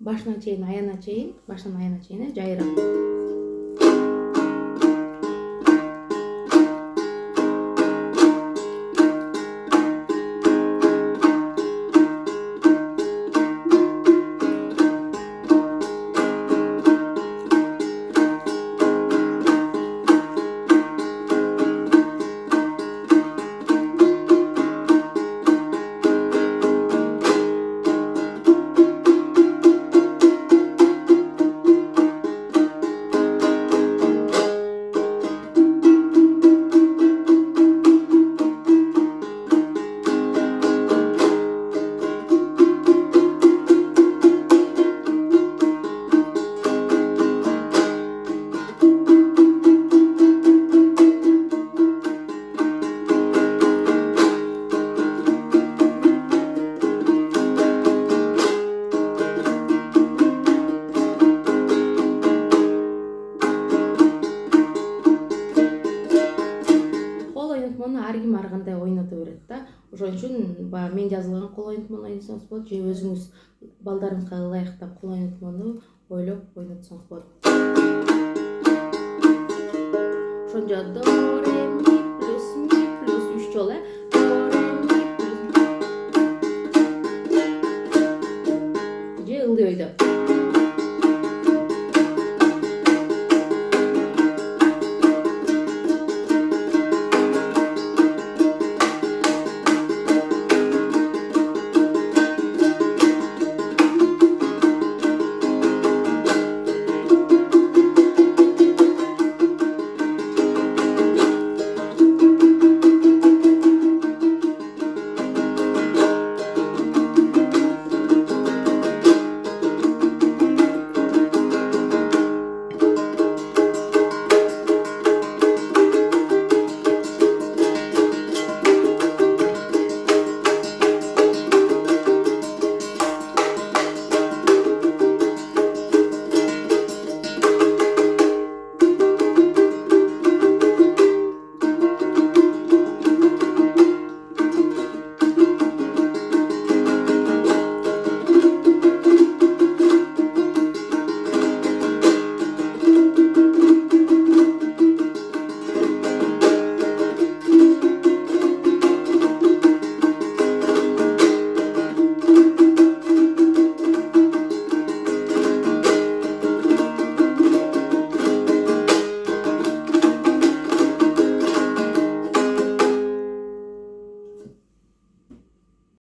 башынан аяна чейин жайрап. Ар ким ар кандай ойното берет да. Ошон үчүн баягы мен жазылган кол ойнотмону ойносоңуз болот, же өзүңүз балдарыңызга ылайыктап кол ойнотмону ойлоп ойнотсоңуз болот. Ошон жолу до ре ми плюс 3 жолу до ре ми плюс же ылдый ойдо.